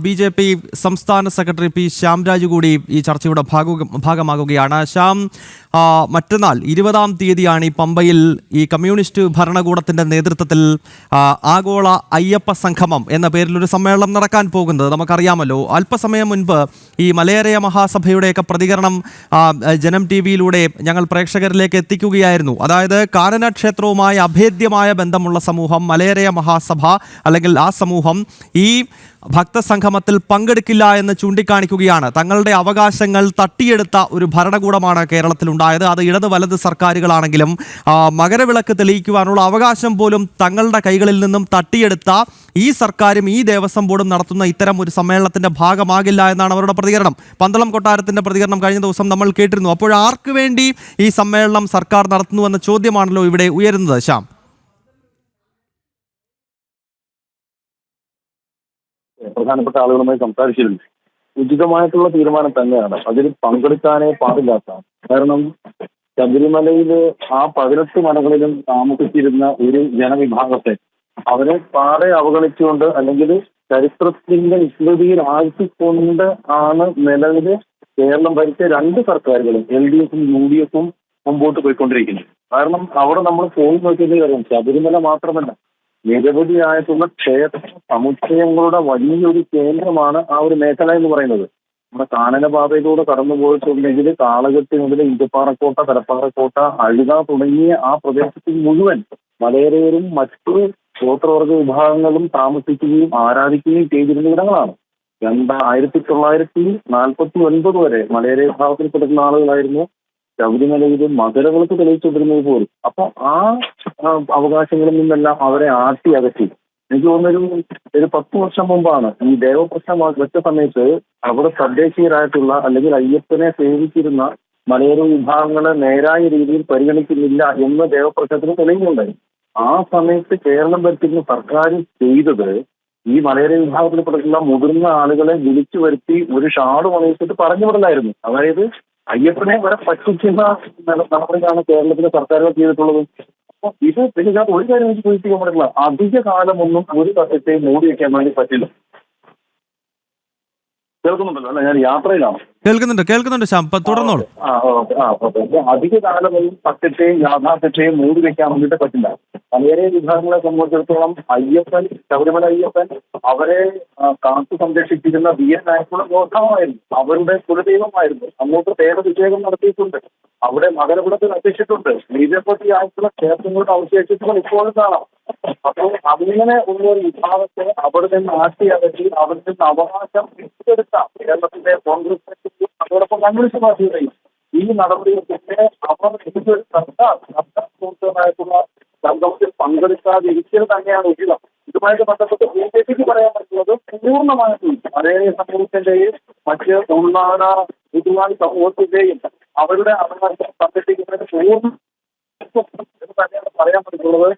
BJP സംസ്ഥാന secretary P Shyamraj കൂടി ഈ ചർച്ചയുടെ ഭാഗമാകുകയാണ്. ശ്യാം, മറ്റന്നാൾ 20-ാം തീയതിയാണ് ഈ പമ്പയിൽ ഈ കമ്മ്യൂണിസ്റ്റ് ഭരണകൂടത്തിന്റെ നേതൃത്വത്തിൽ ആഗോള അയ്യപ്പ സംഗമം എന്ന പേരിലൊരു സമ്മേളനം നടക്കാൻ പോകുന്നത്. നമുക്കറിയാമല്ലോ, അല്പസമയം മുൻപ് ഈ മലയരയ മഹാസഭയുടെയൊക്കെ പ്രതികരണം ജനം TV-യിലൂടെ ഞങ്ങൾ പ്രേക്ഷകരിലേക്ക് എത്തിക്കുകയായിരുന്നു. അതായത് കാനന ക്ഷേത്രവുമായി അഭേദ്യമായ ബന്ധമുള്ള സമൂഹം മലയരയ മഹാസഭ അല്ലെങ്കിൽ ആ സമൂഹം ഈ ഭക്തസംഗമത്തിൽ പങ്കെടുക്കില്ല എന്ന് ചൂണ്ടിക്കാണിക്കുകയാണ്. തങ്ങളുടെ അവകാശങ്ങൾ തട്ടിയെടുത്ത ഒരു ഭരണകൂടമാണ് കേരളത്തിലുണ്ടായത്. അത് ഇടത് വലത് സർക്കാരുകളാണെങ്കിലും മകരവിളക്ക് തെളിയിക്കുവാനുള്ള അവകാശം പോലും തങ്ങളുടെ കൈകളിൽ നിന്നും തട്ടിയെടുത്ത ഈ സർക്കാരും ഈ ദേവസ്വം ബോർഡും നടത്തുന്ന ഇത്തരം ഒരു സമ്മേളനത്തിന്റെ ഭാഗമാകില്ല എന്നാണ് അവരുടെ പ്രതികരണം. പന്തളം കൊട്ടാരത്തിന്റെ പ്രതികരണം കഴിഞ്ഞ ദിവസം നമ്മൾ കേട്ടിരുന്നു. അപ്പോൾ ആർക്ക് വേണ്ടി ഈ സമ്മേളനം സർക്കാർ നടത്തുന്നുവെന്ന ചോദ്യമാണല്ലോ ഇവിടെ ഉയരുന്നത്. ശ്യാം, പ്രധാനപ്പെട്ട ആളുകളുമായി സംസാരിച്ചിരുന്നു. ഉചിതമായിട്ടുള്ള തീരുമാനം തന്നെയാണ്. അതിൽ പങ്കെടുക്കാനേ പാടില്ലാത്ത. കാരണം ശബരിമലയില് ആ 18 മലകളിലും താമസിച്ചിരുന്ന ഒരു ജനവിഭാഗത്തെ അവരെ പാടെ അവഗണിച്ചുകൊണ്ട് അല്ലെങ്കിൽ ചരിത്രത്തിന്റെ വിസ്മൃതിയിൽ ആഴ്ത്തിക്കൊണ്ട് ആണ് നിലവില് കേരളം ഭരിച്ച 2 സർക്കാരുകളും LDF-ഉം UDF-ഉം മുമ്പോട്ട് പോയിക്കൊണ്ടിരിക്കുന്നത്. കാരണം അവിടെ നമ്മൾ പോയി നോക്കിയത് കാര്യം ശബരിമല മാത്രമല്ല, നിരവധിയായിട്ടുള്ള ക്ഷേത്ര സമുച്ചയങ്ങളുടെ വലിയൊരു കേന്ദ്രമാണ് ആ ഒരു മേഖല എന്ന് പറയുന്നത്. നമ്മുടെ കാനനപാതയിലൂടെ കടന്നു പോയിട്ടുണ്ടെങ്കിൽ കാളകെട്ടി മുതൽ ഇഞ്ചപ്പാറക്കോട്ട, കരപ്പാറക്കോട്ട, അഴുത തുടങ്ങിയ ആ പ്രദേശത്തിൽ മുഴുവൻ മലയരയരും മറ്റു ഗോത്രവർഗ വിഭാഗങ്ങളും താമസിക്കുകയും ആരാധിക്കുകയും ചെയ്തിരുന്ന ഇടങ്ങളാണ്. 1949 വരെ മലയരയ വിഭാഗത്തിൽപ്പെടുന്ന ആളുകളായിരുന്നു ശബരിമലയിൽ മകരവിളക്ക് തെളിയിച്ചുകൊണ്ടിരുന്നത് പോലും. അപ്പൊ ആ അവകാശങ്ങളിൽ നിന്നെല്ലാം അവരെ ആട്ടി അകറ്റി. എനിക്ക് തോന്നുന്നൊരു 10 വർഷം മുമ്പാണ് ഈ ദേവപ്രശ്നം വെച്ച സമയത്ത് അവിടെ തദ്ദേശീയരായിട്ടുള്ള അല്ലെങ്കിൽ അയ്യപ്പനെ സേവിച്ചിരുന്ന മലയോര വിഭാഗങ്ങളെ നേരായ രീതിയിൽ പരിഗണിക്കുന്നില്ല എന്ന് ദേവപ്രശ്നത്തിന് തെളിയുന്നുണ്ടായി. ആ സമയത്ത് കേരളം ഭരിക്കുന്ന സർക്കാർ ചെയ്തത് ഈ മലയോര വിഭാഗത്തിൽപ്പെട്ടുള്ള മുതിർന്ന ആളുകളെ വിളിച്ചു വരുത്തി ഒരു ഷാള് പണിയിച്ചിട്ട് പറഞ്ഞു വിടലായിരുന്നു. അതായത് അയ്യപ്പനെ വരെ പറ്റിക്കുന്ന നടപടിയാണ് കേരളത്തിലെ സർക്കാരുകൾ ചെയ്തിട്ടുള്ളത്. അപ്പൊ ഇത് പിന്നെ ഇതിനകത്ത് ഒരു കാര്യം എനിക്ക് സൂചിപ്പിക്കാൻ പറ്റില്ല, അധിക കാലമൊന്നും ഒരു സത്യത്തെയും മൂടി വയ്ക്കാൻ വേണ്ടി പറ്റില്ല. കേൾക്കുന്നുണ്ടല്ലോ അല്ലെ? ഞാൻ യാത്രയിലാണ്. കേൾക്കുന്നുണ്ട് ശ്യാം, തുടർന്നോളൂ. അധിക കാലമൊന്നും സത്യത്തെയും യാഥാർത്ഥ്യത്തെയും മൂടി വെക്കാൻ വേണ്ടിയിട്ട് പറ്റില്ല. മലയോര വിഭാഗങ്ങളെ സംബന്ധിച്ചിടത്തോളം അയ്യപ്പൻ, ശബരിമല അയ്യപ്പൻ അവരെ കാത്തു സംരക്ഷിച്ചിരുന്ന നായക്കുള്ള ഗോത്രമായിരുന്നു. അവരുടെ കുലദൈവമായിരുന്നു. അങ്ങോട്ട് തേജാഭിഷേകം നടത്തിയിട്ടുണ്ട്. അവിടെ മകരവിളക്ക് നടത്തിച്ചിട്ടുണ്ട്. നിരവധി ആയിട്ടുള്ള ക്ഷേത്രങ്ങളുടെ അവശേഷിച്ചുകൾ ഇപ്പോഴും കാണാം. അപ്പോൾ അങ്ങനെ ഉള്ളൊരു വിഭാഗത്തെ അവിടെ നിന്ന് ആട്ടി അകറ്റി അവിടെ നിന്ന് അവകാശം പിടിച്ചെടുത്ത കേരളത്തിലെ കോൺഗ്രസ് അതോടൊപ്പം കമ്മ്യൂണിസ്റ്റ് പാർട്ടിയുടെയും ഈ നടപടികൾക്ക് അവർ സർക്കാർ സുഹൃത്തുക്കളായിട്ടുള്ള സംഗമത്തിൽ പങ്കെടുക്കാതിരിക്കൽ തന്നെയാണ് ഉചിതം. ഇതുമായിട്ട് ബന്ധപ്പെട്ട് BJPക്ക് പറയാൻ പറ്റുന്നത് പൂർണ്ണമായിട്ടും അതേ സമൂഹത്തിന്റെയും മറ്റ് ഉൾനാട പൊതുവായി സമൂഹത്തിന്റെയും അവരുടെ അവകാശം സംരക്ഷിക്കുന്നതിന് പൂർണ്ണ എന്ന് തന്നെയാണ് പറയാൻ പറ്റുള്ളത്.